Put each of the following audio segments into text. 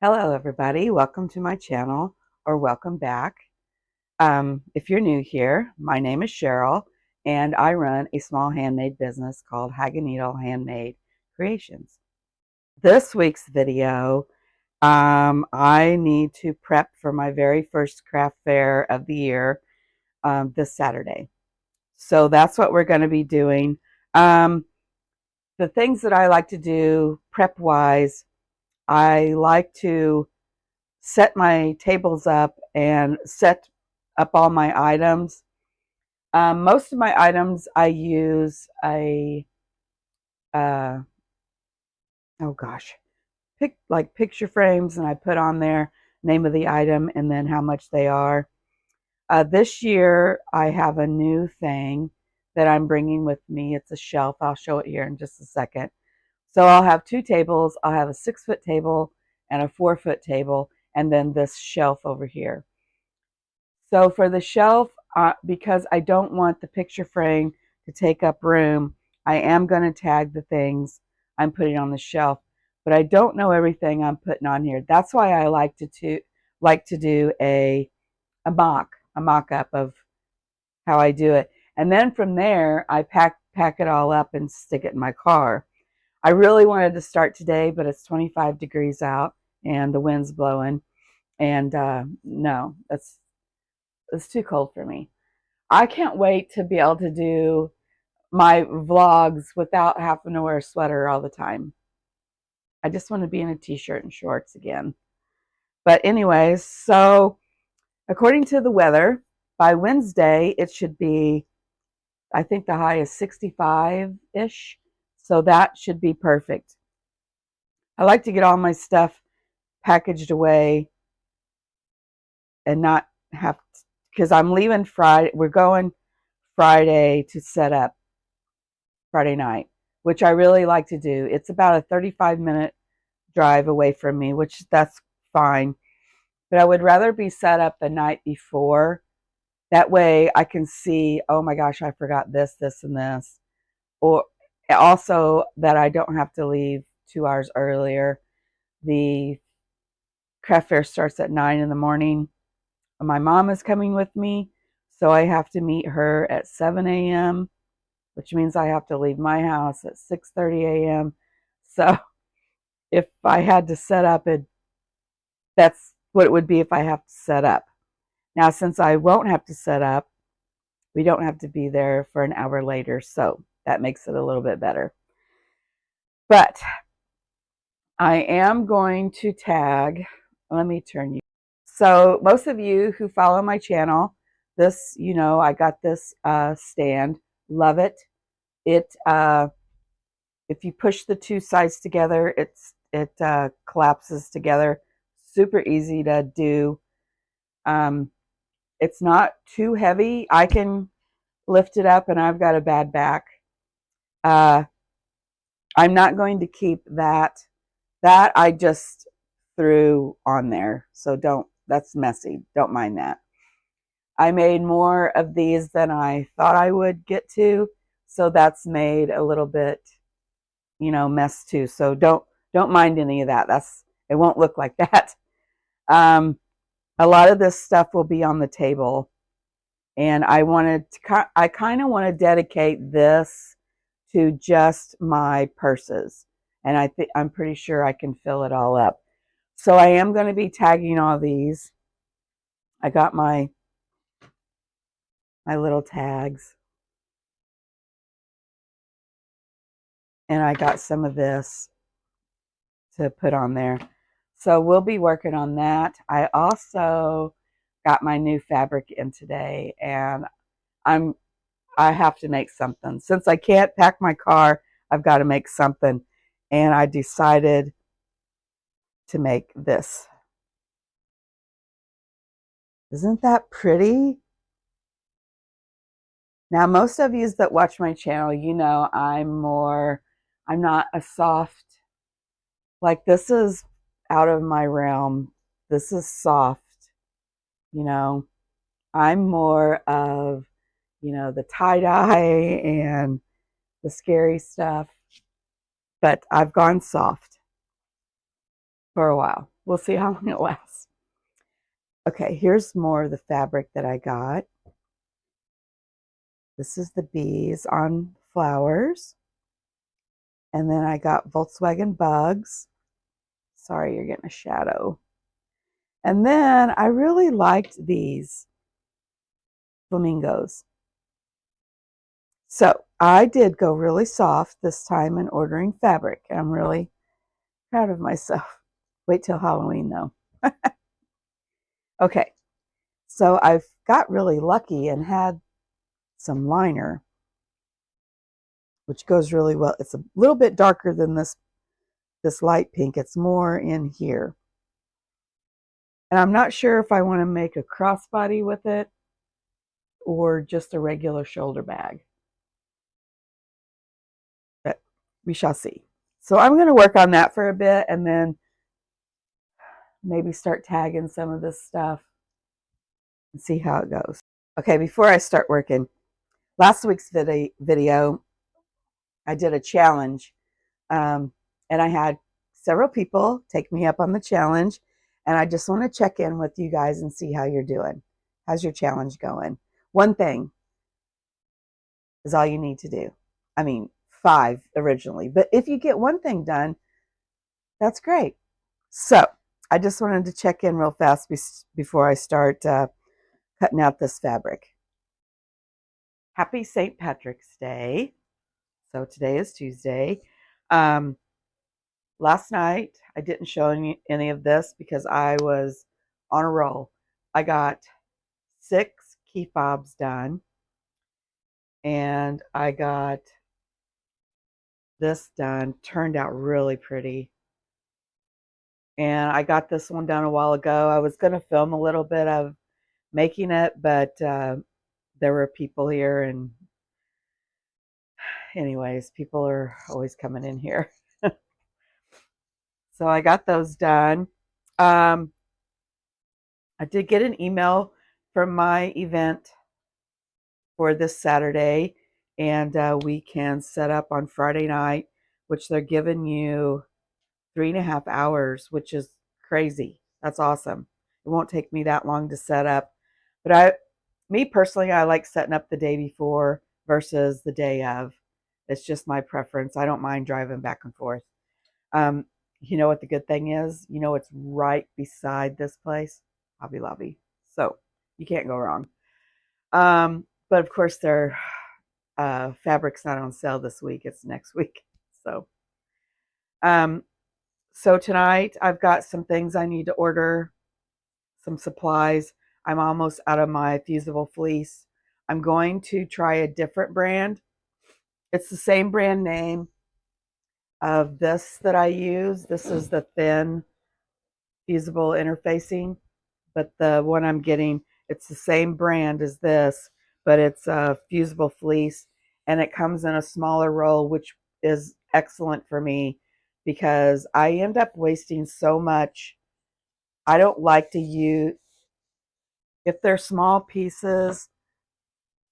Hello everybody, welcome to my channel or welcome back. If you're new here, my name is Cheryl and I run a small handmade business called Hag-a-needle Handmade Creations. This week's video, I need to prep for my very first craft fair of the year this Saturday. So that's what we're going to be doing. The things that I like to do prep wise, I like to set my tables up and set up all my items. Most of my items I use uh, oh gosh, like picture frames, and I put on there name of the item and then how much they are. This year I have a new thing that I'm bringing with me. It's a shelf. I'll show it here in just a second. So I'll have two tables. I'll have a 6-foot table and a 4-foot table, and then this shelf over here. So for the shelf, because I don't want the picture frame to take up room, I am going to tag the things I'm putting on the shelf, but I don't know everything I'm putting on here. That's why I like to do a mock-up of how I do it. And then from there, I pack it all up and stick it in my car. I really wanted to start today, but it's 25 degrees out and the wind's blowing. And no, it's too cold for me. I can't wait to be able to do my vlogs without having to wear a sweater all the time. I just want to be in a t-shirt and shorts again. But anyways, so according to the weather, by Wednesday it should be, I think the high is 65-ish. So that should be perfect. I like to get all my stuff packaged away and not have to, because I'm leaving Friday. We're going Friday to set up Friday night, which I really like to do. It's about a 35-minute drive away from me, which that's fine. But I would rather be set up the night before. That way I can see, oh my gosh, I forgot this, this, and this. Or also that I don't have to leave 2 hours earlier. The craft fair starts at 9 in the morning. My mom is coming with me, so I have to meet her at 7 a.m., which means I have to leave my house at 6:30 a.m. So if I had to set up it, that's what it would be if I have to set up. Now, since I won't have to set up, we don't have to be there for an hour later, so that makes it a little bit better. But I am going to tag, let me turn you. So most of you who follow my channel, this, I got this stand, love it. It if you push the two sides together, it collapses together. Super easy to do. It's not too heavy. I can lift it up, and I've got a bad back. I'm not going to keep that. That I just threw on there, so that's messy. Don't mind that. I made more of these than I thought I would get to, so that's made a little bit, mess too. So don't mind any of that. It won't look like that. A lot of this stuff will be on the table, and I kind of want to dedicate this to just my purses, and I'm pretty sure I can fill it all up. So I am going to be tagging all these. I got my little tags, and I got some of this to put on there. So we'll be working on that. I also got my new fabric in today, and I have to make something. Since I can't pack my car, I've got to make something. And I decided to make this. Isn't that pretty? Now, most of you that watch my channel, I'm not a soft, like this is out of my realm. This is soft, you know. I'm more of, the tie-dye and the scary stuff, but I've gone soft for a while. we'll see how long it lasts. Okay, here's more of the fabric that I got. This is the bees on flowers. And then I got Volkswagen bugs. Sorry, you're getting a shadow. And then I really liked these flamingos. So I did go really soft this time in ordering fabric. I'm really proud of myself. Wait till Halloween though. Okay, so I've got really lucky and had some liner, which goes really well. It's a little bit darker than this light pink. It's more in here. And I'm not sure if I want to make a crossbody with it or just a regular shoulder bag. But we shall see. So I'm going to work on that for a bit and then maybe start tagging some of this stuff and see how it goes. Okay, before I start working, last week's video I did a challenge, and I had several people take me up on the challenge, and I just want to check in with you guys and see how you're doing. How's your challenge going? One thing is all you need to do. I mean, 5 originally, but if you get one thing done, that's great. So I just wanted to check in real fast before I start cutting out this fabric. Happy St. Patrick's Day. So today is Tuesday. Last night, I didn't show any of this because I was on a roll. I got 6 key fobs done, and I got this done. Turned out really pretty. And I got this one done a while ago. I was going to film a little bit of making it, but there were people here, and anyways, people are always coming in here. So I got those done. I did get an email from my event for this Saturday, and we can set up on Friday night, which they're giving you 3.5 hours, which is crazy. That's awesome. It won't take me that long to set up. But me personally, I like setting up the day before versus the day of. It's just my preference. I don't mind driving back and forth. You know what the good thing is? You know it's right beside this place, Hobby Lobby. So you can't go wrong. But of course, their fabric's not on sale this week. It's next week. So, so tonight I've got some things I need to order, some supplies. I'm almost out of my fusible fleece. I'm going to try a different brand. It's the same brand name of this that I use. This is the thin fusible interfacing, but the one I'm getting, it's the same brand as this, but it's a fusible fleece, and it comes in a smaller roll, which is excellent for me because I end up wasting so much. I don't like to use, if they're small pieces,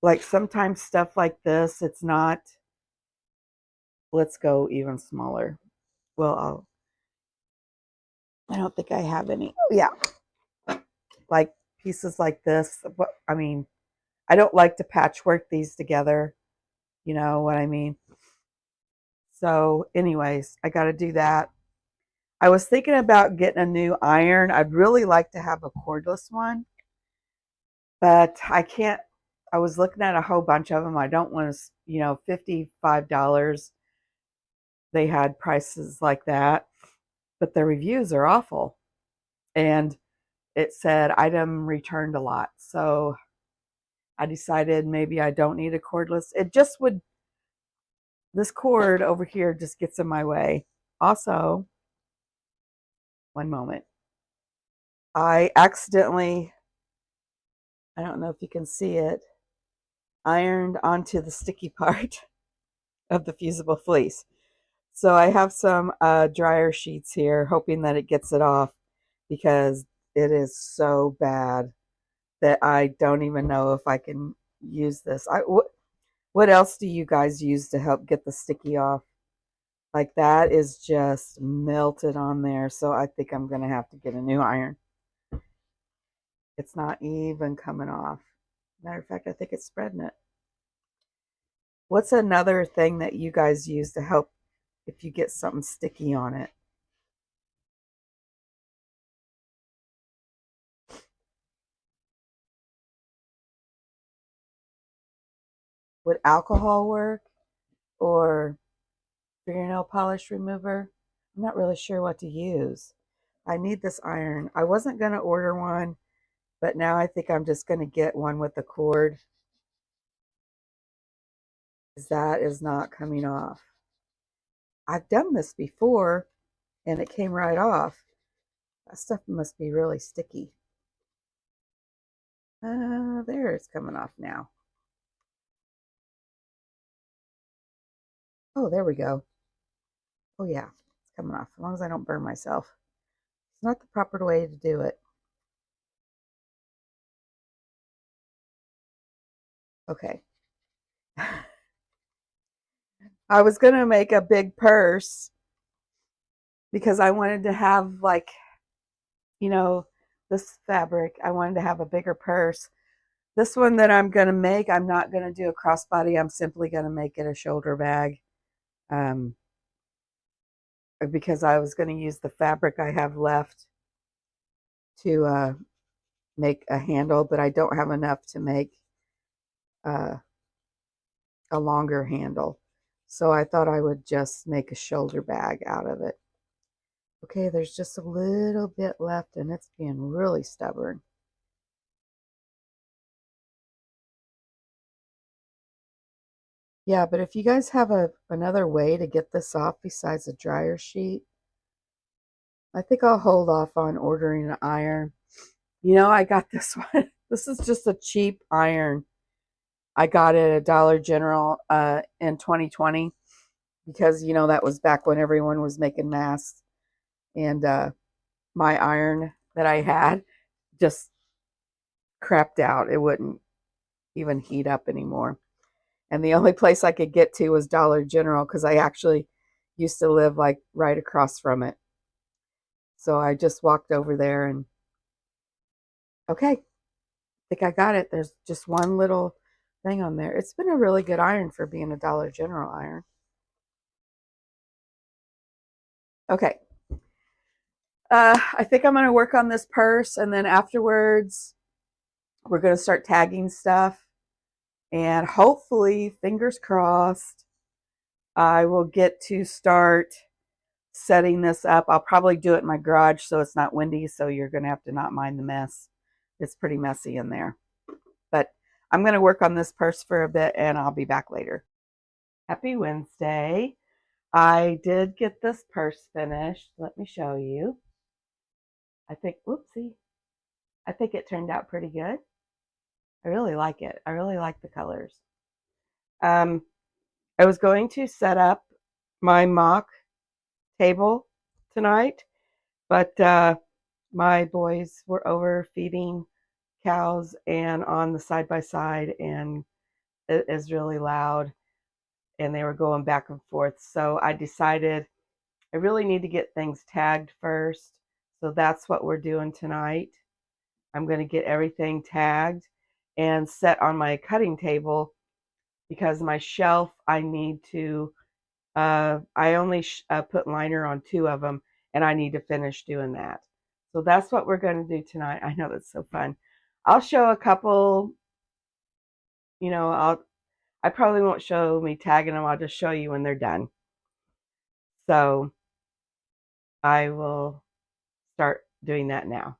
like sometimes stuff like this, it's not, let's go even smaller. Well, I don't think I have any. Oh, yeah. Like pieces like this. I mean, I don't like to patchwork these together. You know what I mean? So anyways, I got to do that. I was thinking about getting a new iron. I'd really like to have a cordless one, but I can't. I was looking at a whole bunch of them. I don't want to, $55. They had prices like that, but the reviews are awful. And it said item returned a lot. So I decided maybe I don't need a cordless. It just would, this cord over here just gets in my way. Also, one moment. I accidentally, I don't know if you can see it, ironed onto the sticky part of the fusible fleece. So I have some dryer sheets here, hoping that it gets it off because it is so bad that I don't even know if I can use this. What else do you guys use to help get the sticky off? Like that is just melted on there. So I think I'm going to have to get a new iron. It's not even coming off. Matter of fact, I think it's spreading it. What's another thing that you guys use to help if you get something sticky on it? Would alcohol work or fingernail polish remover? I'm not really sure what to use. I need this iron. I wasn't going to order one, but now I think I'm just going to get one with the cord because that is not coming off. I've done this before and it came right off. That stuff must be really sticky. There, it's coming off now. Oh, there we go. Oh yeah, it's coming off. As long as I don't burn myself. It's not the proper way to do it. Okay. I was going to make a big purse because I wanted to have like, you know, this fabric. I wanted to have a bigger purse. This one that I'm going to make, I'm not going to do a crossbody. I'm simply going to make it a shoulder bag um, because I was going to use the fabric I have left to make a handle, but I don't have enough to make uh, a longer handle. So I thought I would just make a shoulder bag out of it. Okay, there's just a little bit left and it's being really stubborn. Yeah, but if you guys have another way to get this off besides a dryer sheet, I think I'll hold off on ordering an iron. You know, I got this one. This is just a cheap iron. I got it at Dollar General in 2020 because, you know, that was back when everyone was making masks. And my iron that I had just crapped out. It wouldn't even heat up anymore. And the only place I could get to was Dollar General because I actually used to live like right across from it. So I just walked over there and okay, I think I got it. There's just one little thing on there. It's been a really good iron for being a Dollar General iron. Okay. I think I'm going to work on this purse and then afterwards we're going to start tagging stuff and hopefully, fingers crossed, I will get to start setting this up. I'll probably do it in my garage so it's not windy, so you're going to have to not mind the mess. It's pretty messy in there. But I'm going to work on this purse for a bit and I'll be back later. Happy Wednesday. I did get this purse finished. Let me show you. I think, whoopsie, I think it turned out pretty good. I really like it. I really like the colors. Um, I was going to set up my mock table tonight, but my boys were over feeding cows and on the side by side, and it is really loud, and they were going back and forth. So I decided I really need to get things tagged first. So that's what we're doing tonight. I'm going to get everything tagged and set on my cutting table because my shelf, I need to, I only put liner on 2 of them and I need to finish doing that. So that's what we're going to do tonight. I know that's so fun. I'll show a couple, you know, I probably won't show me tagging them. I'll just show you when they're done. So I will start doing that now.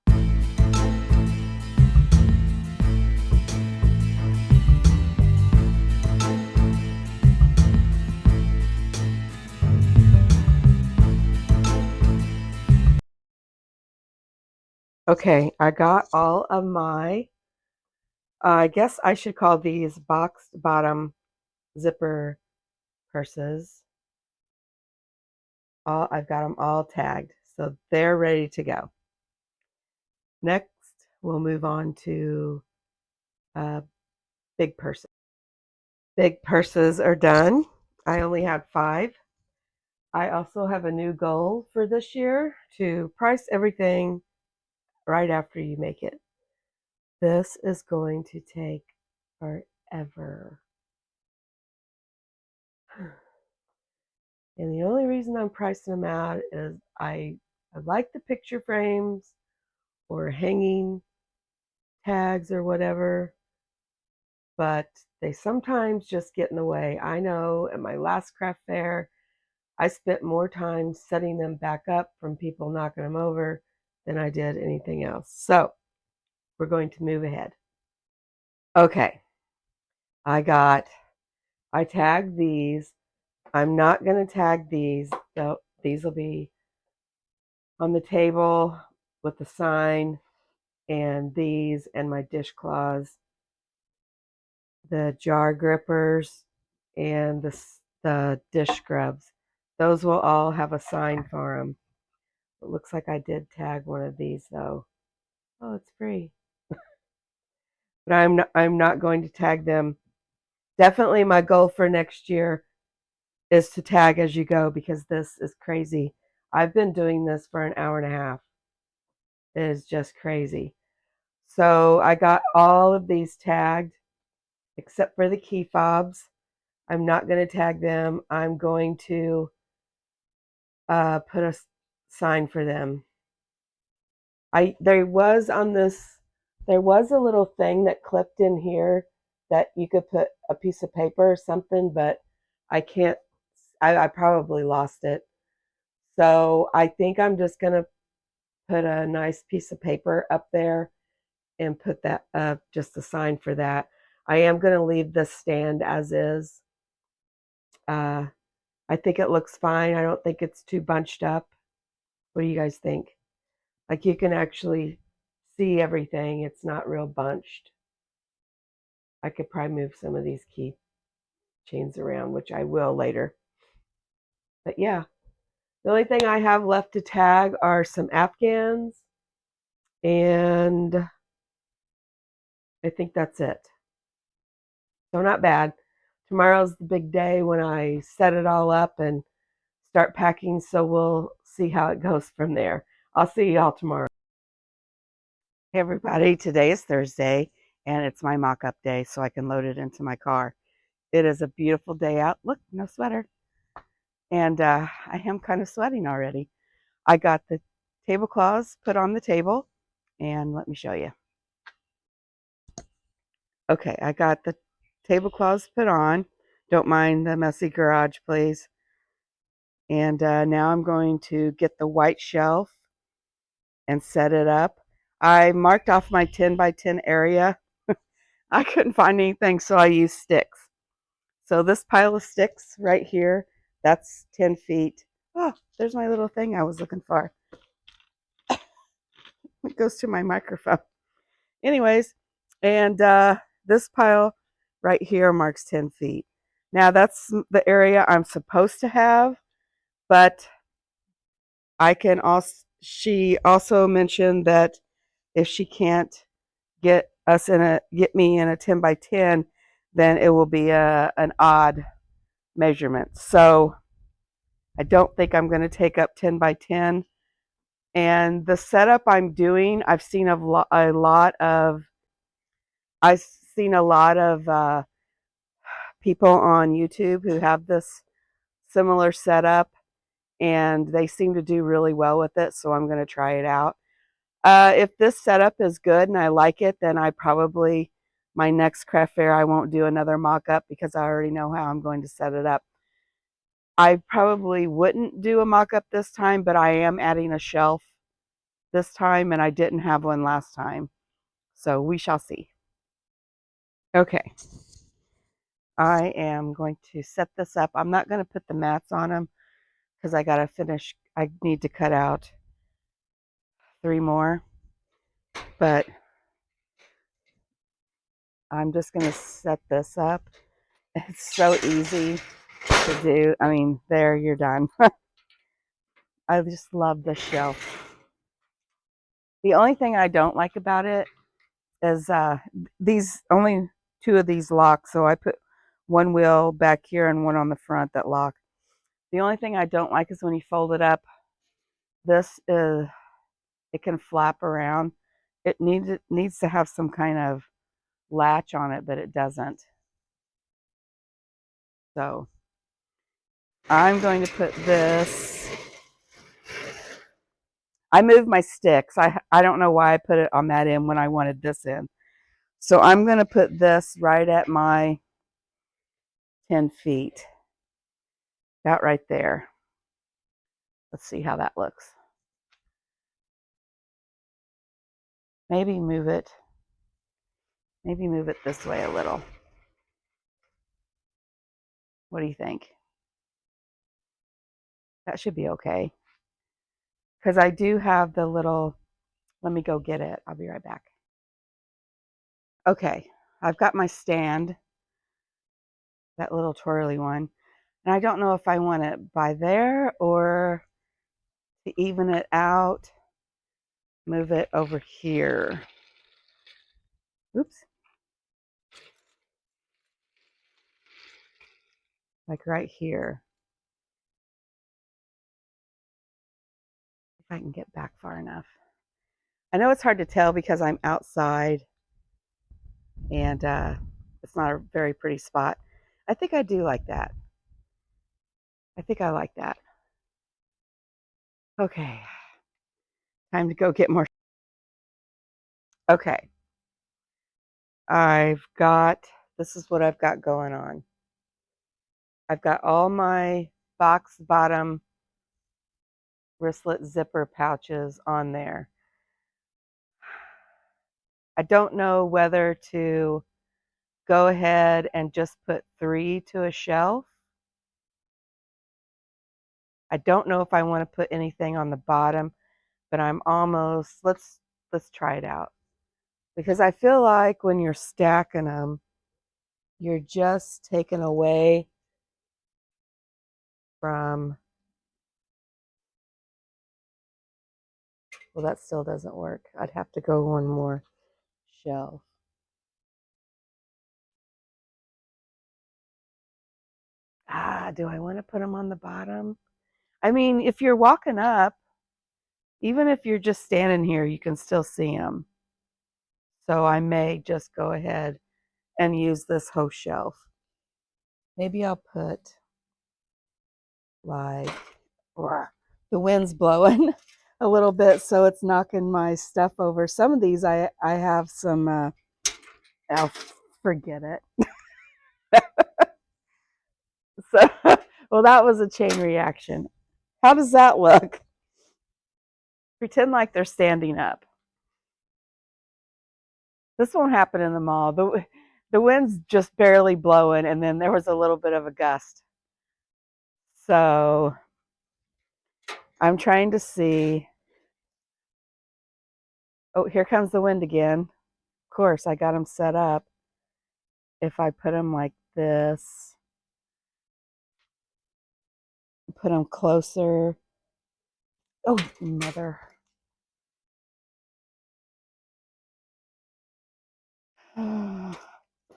Okay, I got all of my, I guess I should call these boxed bottom zipper purses. I've got them all tagged, so they're ready to go. Next, we'll move on to uh, big purses. Big purses are done. I only had 5. I also have a new goal for this year to price everything right after you make it. This is going to take forever. And the only reason I'm pricing them out is I like the picture frames or hanging tags or whatever, but they sometimes just get in the way. I know at my last craft fair, I spent more time setting them back up from people knocking them over than I did anything else. So we're going to move ahead. Okay, I tagged these. I'm not going to tag these, though. These will be on the table with the sign, and these and my dishcloths, the jar grippers, and the dish scrubs. Those will all have a sign for them. It looks like I did tag one of these though. Oh, it's free. But I'm not going to tag them. Definitely my goal for next year is to tag as you go because this is crazy. I've been doing this for an hour and a half. It is just crazy. So I got all of these tagged except for the key fobs. I'm not going to tag them. I'm going to put a sign for them. There was a little thing that clipped in here that you could put a piece of paper or something, but I can't. I probably lost it. So I think I'm just gonna put a nice piece of paper up there and put that just a sign for that. I am gonna leave this stand as is. Uh, I think it looks fine. I don't think it's too bunched up. What do you guys think? Like you can actually see everything. It's not real bunched. I could probably move some of these key chains around, which I will later. But yeah, the only thing I have left to tag are some Afghans, and I think that's it. So not bad. Tomorrow's the big day when I set it all up and start packing, so we'll see how it goes from there. I'll see y'all tomorrow. Hey everybody, today is Thursday and it's my mock-up day so I can load it into my car. It is a beautiful day out. Look, no sweater. And I am kind of sweating already. I got the tablecloths put on the table and let me show you. Okay, I got the tablecloths put on. Don't mind the messy garage, please. And now I'm going to get the white shelf and set it up. I marked off my 10 by 10 area. I couldn't find anything, so I used sticks. So this pile of sticks right here, that's 10 feet. Oh, there's my little thing I was looking for. It goes to my microphone. Anyways, and this pile right here marks 10 feet. Now that's the area I'm supposed to have, but I can also, she also mentioned that if she can't get me in a 10 by 10, then it will be an odd measurement. So I don't think I'm going to take up 10 by 10. And the setup I'm doing, I've seen a lot of people on YouTube who have this similar setup, and they seem to do really well with it. So I'm going to try it out. If this setup is good and I like it, then my next craft fair, I won't do another mock-up because I already know how I'm going to set it up. I probably wouldn't do a mock-up this time, but I am adding a shelf this time, and I didn't have one last time. So we shall see. Okay, I am going to set this up. I'm not going to put the mats on them because I need to cut out 3 more, but I'm just going to set this up. It's so easy to do. I mean, there, you're done. I just love the shelf. The only thing I don't like about it is these only 2 of these lock, so I put one wheel back here and one on the front that lock. The only thing I don't like is when you fold it up, it can flap around. It needs to have some kind of latch on it, but it doesn't. So I'm going to put this. I moved my sticks. I don't know why I put it on that end when I wanted this in. So I'm going to put this right at my 10 feet. About right there. Let's see how that looks. Maybe move it. Maybe move it this way a little. What do you think? That should be okay. Because I do have the little, let me go get it. I'll be right back. Okay, I've got my stand, that little twirly one. And I don't know if I want it by there or to even it out, move it over here. Oops. Like right here. If I can get back far enough. I know it's hard to tell because I'm outside and it's not a very pretty spot. I think I do like that. I think I like that. Okay, time to go get more. Okay, this is what I've got going on. I've got all my box bottom wristlet zipper pouches on there. I don't know whether to go ahead and just put 3 to a shelf. I don't know if I want to put anything on the bottom, but I'm almost, let's try it out. Because I feel like when you're stacking them, you're just taking away from, well, that still doesn't work. I'd have to go one more shelf. Do I want to put them on the bottom? I mean, if you're walking up, even if you're just standing here, you can still see them. So I may just go ahead and use this whole shelf. Maybe I'll put like, the wind's blowing a little bit, so it's knocking my stuff over. Some of these I have some, I'll forget it. So, well, that was a chain reaction. How does that look? Pretend like they're standing up. This won't happen in the mall. The wind's just barely blowing, and then there was a little bit of a gust. So I'm trying to see. Oh, here comes the wind again. Of course, I got them set up. If I put them like this, put them closer. Oh, mother. Oh,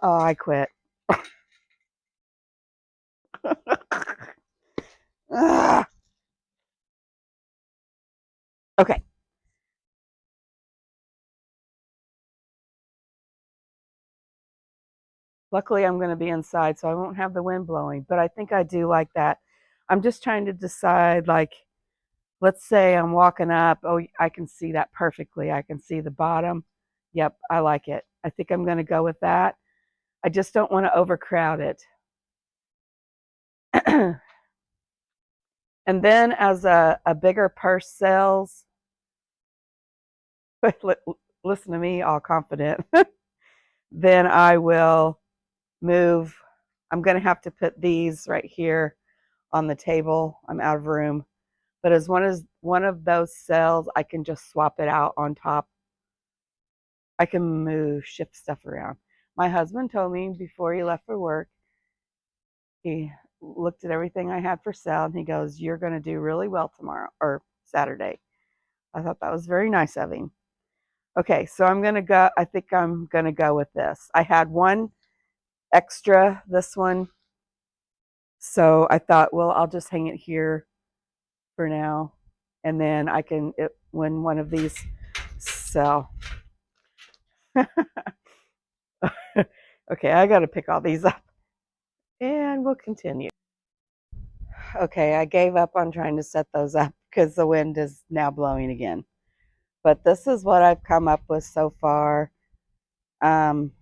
I quit. Okay. Luckily, I'm going to be inside, so I won't have the wind blowing, but I think I do like that. I'm just trying to decide, like, let's say I'm walking up. Oh, I can see that perfectly. I can see the bottom. Yep, I like it. I think I'm going to go with that. I just don't want to overcrowd it. And then as a bigger purse sells, listen to me, all confident, then I will move. I'm going to have to put these right here on the table. I'm out of room. But as one of those cells, I can just swap it out on top. I can shift stuff around. My husband told me before he left for work, he looked at everything I had for sale and he goes, "You're going to do really well tomorrow or Saturday." I thought that was very nice of him. Okay, so I'm going to go, I think I'm going to go with this. I had one extra, this one So I thought, well, I'll just hang it here for now, and then I can when one of these sell. Okay, I got to pick all these up, and we'll continue. Okay, I gave up on trying to set those up because the wind is now blowing again. But this is what I've come up with so far. Um,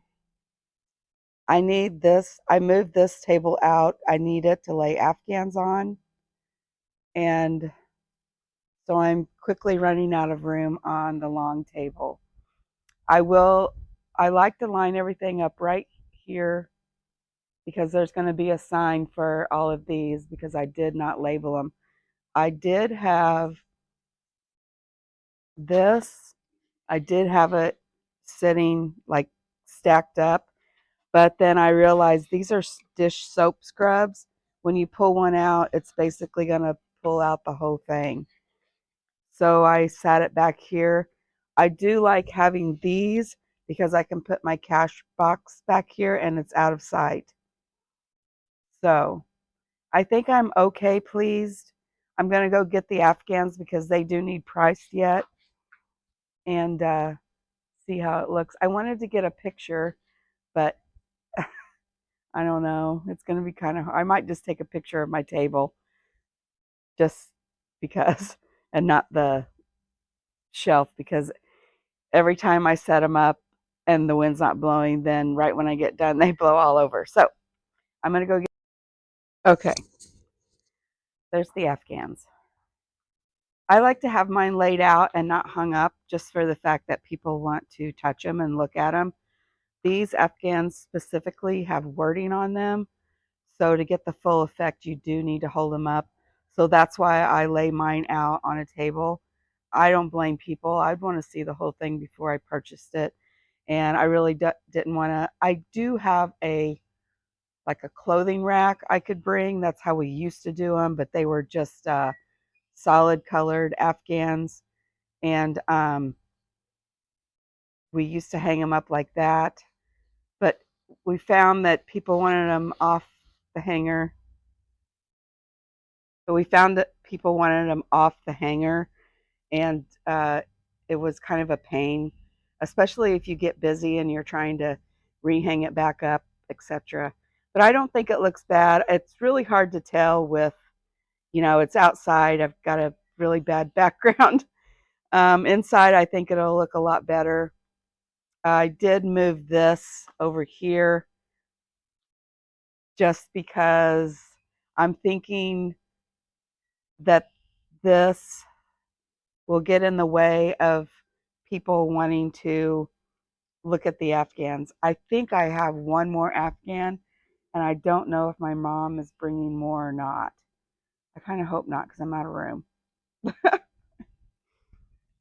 I need this. I moved this table out. I need it to lay Afghans on. And so I'm quickly running out of room on the long table. I will, I like to line everything up right here because there's going to be a sign for all of these because I did not label them. I did have this, I did have it sitting like stacked up, but then I realized these are dish soap scrubs. When you pull one out, it's basically going to pull out the whole thing. So I sat it back here. I do like having these because I can put my cash box back here and it's out of sight. So I think I'm okay pleased. I'm going to go get the Afghans because they do need priced yet and see how it looks. I wanted to get a picture, but I don't know. It's going to be kind of, I might just take a picture of my table just because, and not the shelf because every time I set them up and the wind's not blowing, then right when I get done, they blow all over. So I'm going to go get, okay, there's the Afghans. I like to have mine laid out and not hung up just for the fact that people want to touch them and look at them. These Afghans specifically have wording on them. So to get the full effect, you do need to hold them up. So that's why I lay mine out on a table. I don't blame people. I'd want to see the whole thing before I purchased it. And I really didn't want to. I do have a like a clothing rack I could bring. That's how we used to do them, but they were just solid colored Afghans. And we used to hang them up like that. But we found that people wanted them off the hanger. But we found that people wanted them off the hanger, and it was kind of a pain, especially if you get busy and you're trying to rehang it back up, etc. But I don't think it looks bad. It's really hard to tell with, it's outside. I've got a really bad background. Inside, I think it'll look a lot better. I did move this over here just because I'm thinking that this will get in the way of people wanting to look at the Afghans. I think I have one more Afghan, and I don't know if my mom is bringing more or not. I kind of hope not because I'm out of room.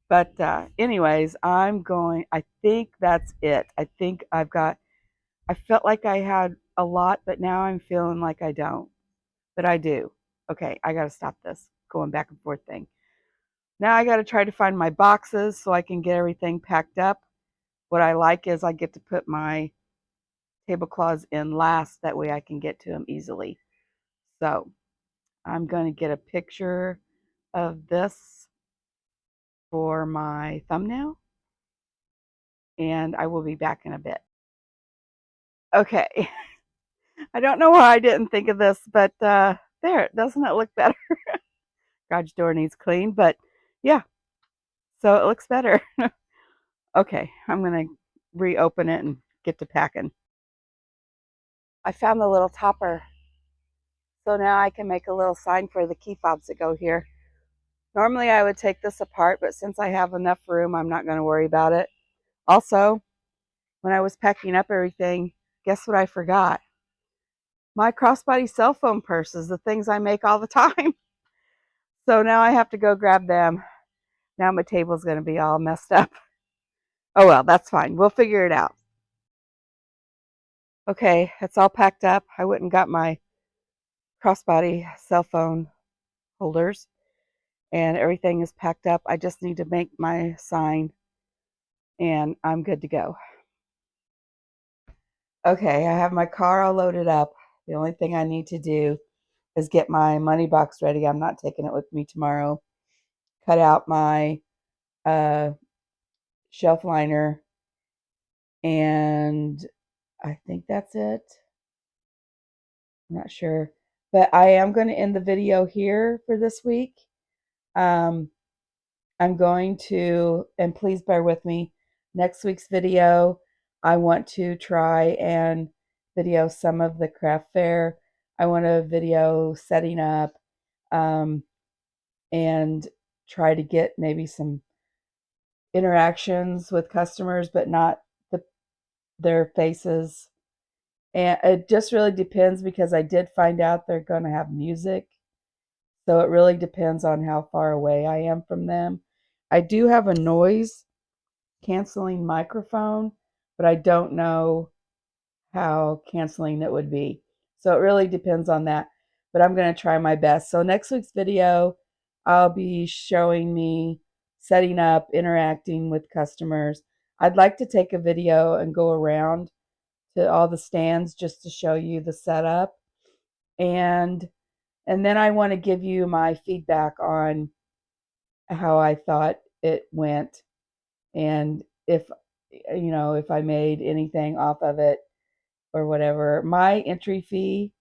But anyways, I think that's it. I think I felt like I had a lot, but now I'm feeling like I don't. But I do. Okay, I got to stop this going back and forth thing. Now I got to try to find my boxes so I can get everything packed up. What I like is I get to put my tablecloths in last. That way I can get to them easily. So I'm going to get a picture of this for my thumbnail, and I will be back in a bit. Okay. I don't know why I didn't think of this, but there, doesn't it look better? Garage door needs clean, but yeah, so it looks better. Okay, I'm going to reopen it and get to packing. I found the little topper, so now I can make a little sign for the key fobs that go here. Normally I would take this apart, but since I have enough room, I'm not going to worry about it. Also, when I was packing up everything, guess what I forgot? My crossbody cell phone purses, the things I make all the time. So now I have to go grab them. Now my table's going to be all messed up. Oh well, that's fine. We'll figure it out. Okay, it's all packed up. I went and got my crossbody cell phone holders, and everything is packed up. I just need to make my sign, and I'm good to go. Okay, I have my car all loaded up. The only thing I need to do is get my money box ready. I'm not taking it with me tomorrow. Cut out my uh, shelf liner, and I think that's it. I'm not sure. But I am going to end the video here for this week. Um, I'm going to, and please bear with me, next week's video, I want to try and video some of the craft fair. I want to video setting up um, and try to get maybe some interactions with customers, but not the, their faces. And it just really depends because I did find out they're going to have music. So it really depends on how far away I am from them. I do have a noise canceling microphone, but I don't know how canceling it would be. So it really depends on that. But I'm going to try my best. So next week's video, I'll be showing me setting up, interacting with customers. I'd like to take a video and go around to all the stands just to show you the setup. And and then I want to give you my feedback on how I thought it went and if I made anything off of it or whatever. My entry fee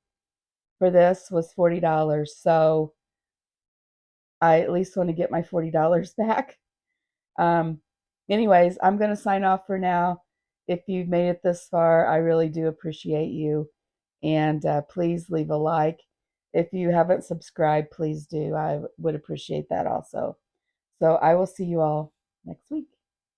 for this was $40, so I at least want to get my $40 back. Um, Anyways, I'm going to sign off for now. If you've made it this far, I really do appreciate you. And please leave a like. If you haven't subscribed, please do. I would appreciate that also. So I will see you all next week.